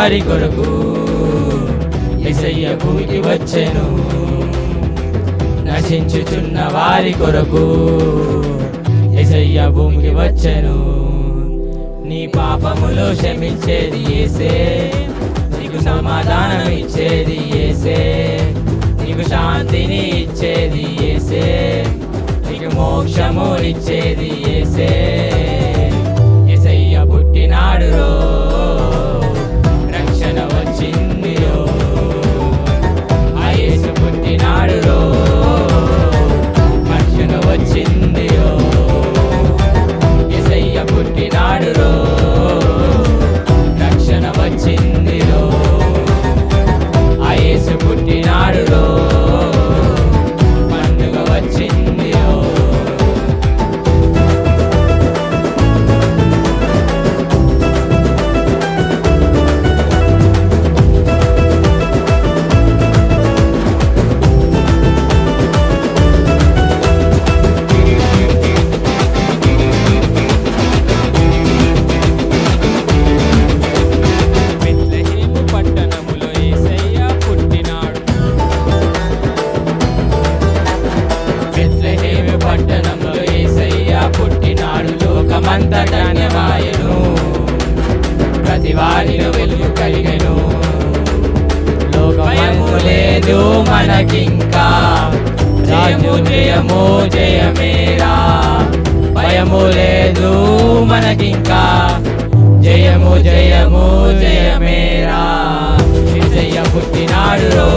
వారి కొరకు యేసయ్య భూమికి వచ్చెను. నశించుచున్న వారి కొరకు యేసయ్య భూమికి వచ్చెను. నీ పాపములో క్షమించేది యేసే, నీకు సమాధానం ఇచ్చేది యేసే, నీకు శాంతిని ఇచ్చేది యేసే, నీకు మోక్షము ఇచ్చేది యేసే. యేసయ్య పుట్టినాడు రో, రక్షణ వచ్చింది రో. ఆ యేసు పుట్టినాడు రో, రక్షణ వచ్చింది రో. యేసయ్య పుట్టినాడు రో, రక్షణ వచ్చింది రో. ఆ యేసు పుట్టినాడు రో, పండుగ వచ్చింది రో. లోకమంత ధన్యమాయను, ప్రతి వారిలో వెలుగు కలిగెను. భయము లేదు మనకింకా, జయము జయము జయమేరా. భయము లేదు మనకింకా, జయము జయము జయమేరా. యేసయ్య పుట్టినాడు రో,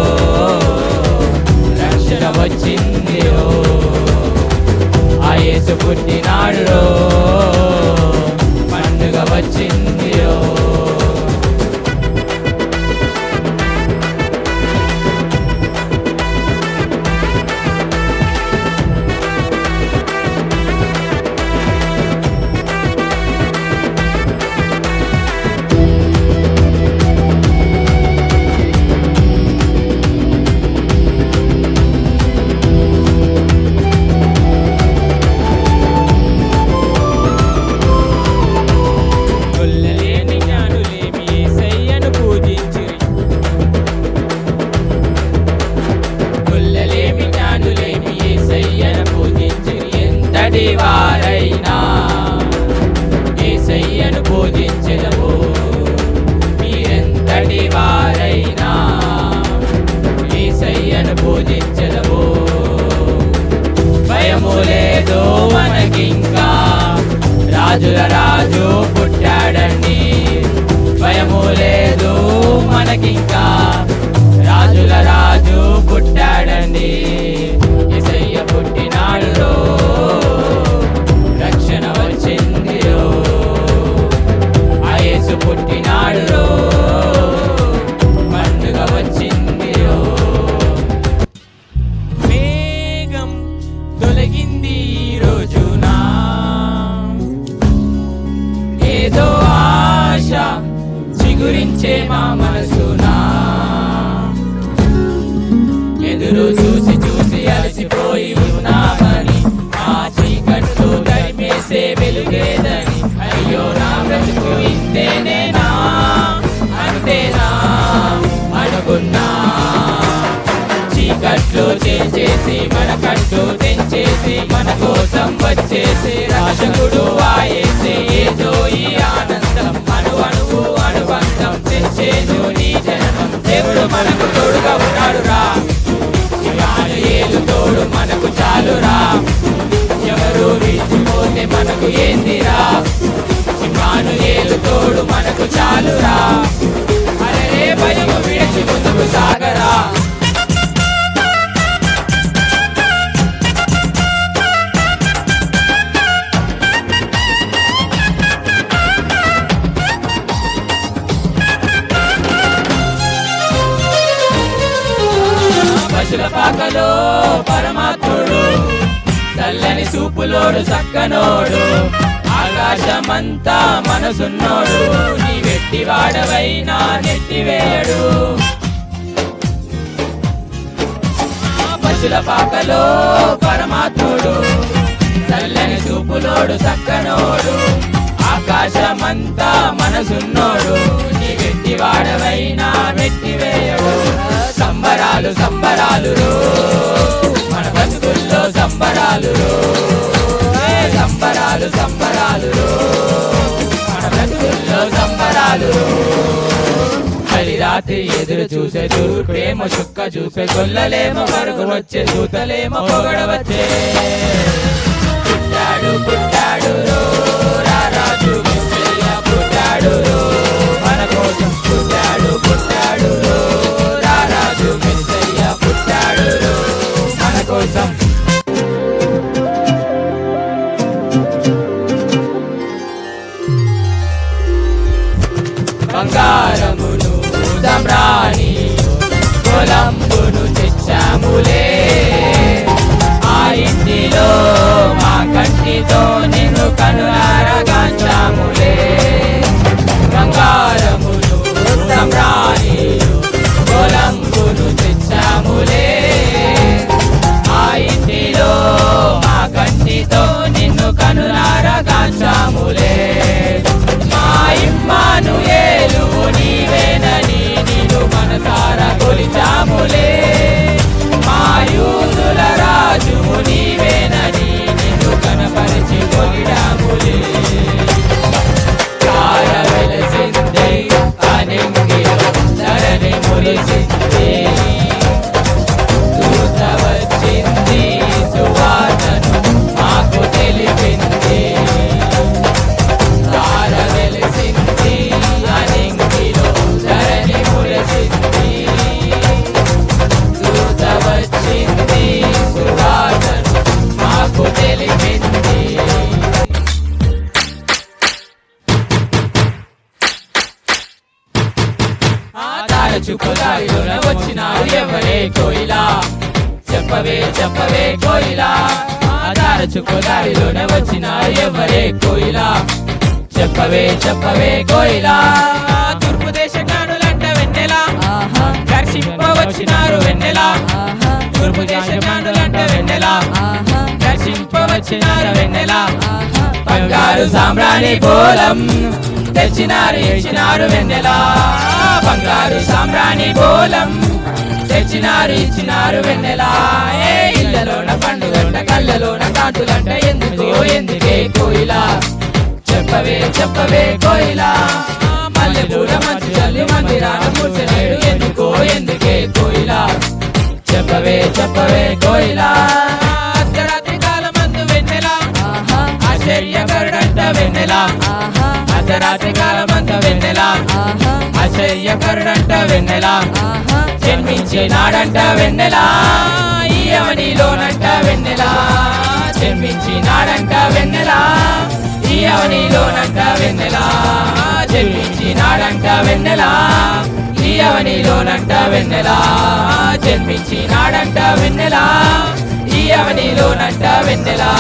రక్షణ వచ్చింది రో. ఆ యేసు పుట్టినాడు రో, పండుగ వచ్చింది రో. వారైనా యేసయ్యను పూజించెదము, మీరెంతటి వారైనా యేసయ్యను పూజించెదము. భయము లేదు మనకింకా, రాజుల రాజు పుట్టాడండి. భయము లేదు మనకింకా, రాజుల రాజు పుట్టాడండి. యేసయ్య పుట్టినాడు రో, రక్షణ వచ్చింది రో. ఆ యేసు పుట్టినాడు రో, పండుగ వచ్చింది రో. మేఘం తొలగింది ఈ రోజున, ఏదో ఆశ చిగురించే మా మనసునా. ఎదురు చూసి చూసి అలసిపోయి ఉన్నామని, ఆ చీకట్లు తరిమేసే వెలుగేదని. అయ్యో నా బ్రతుకు ఇంతేనేనా, అంతేనా అనుకున్నా. చీకట్లు చేసి మన కట్టు తెంచేసి, మన కోసం వచ్చేసి రక్షకుడు వాయేసే. ఏదో ఈ ఆనందం అణు అణువు అనుబంధం తెచ్చేను నీ జననం. దేవుడు మనకు తోడుగా ఉన్నాడు రా, ఏలు తోడు మనకు చాలురా. ఎవరు విడిచిపోతే మనకు ఏందిరా, ఇమ్మానుయేలు తోడు మనకు చాలురా. అరే భయము విడిచి ముందుకు సాగరా. పశుల పాకలో పరమాత్ముడు, చల్లని చూపులోడు చక్కనోడు. ఆకాశమంతా మనసున్నోడు, నీ వెట్టి వాడవైనా నెట్టివేయడు. పశుల పాకలో పరమాత్ముడు, చల్లని చూపులోడు చక్కనోడు. ఆకాశమంతా మనసున్నోడు నీ వెట్టి వాడవైనా వెట్టి వేయడు సంబరాలు సంబరాలు రో మన బతుకుల్లో సంబరాలు రో సంబరాలు సంబరాలు రో మన బతుకుల్లో సంబరాలు రో బలి రాత్రి ఎదురు చూసే చూరు ప్రేమ చుక్క చూపే గొల్లలేమో పరుగు వచ్చే దూతలేమో పొగడవచ్చే పుట్టాడు పుట్టాడు రో రారాజు మెస్సయ్య పుట్టాడు రో మన కోసం పుట్టాడు పుట్టాడు రో రారాజు మెస్సయ్య పుట్టాడు రో మన కోసం బంగారమును సమ్రాణి కొలంబును తెచ్చాములే ఆ ఇంటిలో మా కంటితో నిన్ను కనులారగాంచాములే బంగారమును సమ్రాణి కొలంబును తెచ్చాములే ఆ ఇంటిలో మా కంటితో నిన్ను కనులారగాంచాములే మా ఇమ్మానుయేలు నీవేనని నిన్ను మనసారా కొలిచాములే మా యూదుల రాజు నీవేనని నిన్ను కనపరిచి కొలిడాములే కార వెలసింది అనింగిలో ధరణి మురిసింది దూత వచ్చింది సువార్తను మాకు తెలిపింది కార వెలసింది అనింగిలో ధరణి మురిసింది దూత వచ్చింది సువార్తను మాకు తెలిపింది చుక్కదారిలోన వచ్చినారు ఎవరే కోయిలా చెప్పవే చెప్పవే కోయిలా ఆధార చుక్కదారిలోన వచ్చినారు ఎవరే కోయిలా చెప్పవే చెప్పవే కోయిలా తూర్పు దేశ జ్ఞానులంట వెన్నెలా దర్శింప వచ్చినారు వెన్నెలా తూర్పు దేశ జ్ఞానులంట వెన్నెలా దర్శింప వచ్చినారు వెన్నెలా బంగారు సామ్రాణి బోలం తెచ్చినారు ఇచ్చినారు వెన్నెలా బంగారు సామ్రాణి బోలం తెచ్చినారు ఇచ్చినారు వెన్నెలా ఏ ఇళ్ళలోన పండుగంట కళ్ళలోన కాంతులంట ఎందుకో ఎందుకే కోయిలా చెప్పవే చెప్పవే కోయిలా మల్లె పూల మంచి తల్లి మందిరాన కూర్చలేడు ఎందుకో ఎందుకే కోయిలా చెప్పవే చెప్పవే కోయిలా అర్ధరాత్రి కాలమందు వెన్నెలా ఆశ్చర్యకరుడంట వెన్నెలా అర్ధరాత్రి కాలమంత వెన్నెలా ఆశ్చర్యకరుడంట వెన్నెలా జన్మించినాడంట వెన్నెలా ఈ అవనిలోనంట వెన్నెలా జన్మించినాడంట వెన్నెలా ఈ అవనిలోనంట వెన్నెలా జన్మించినాడంట వెన్నెలా ఈ అవనిలోనంట వెన్నెలా జన్మించినాడంట వెన్నెలా ఈ అవనిలోనంట వెన్నెలా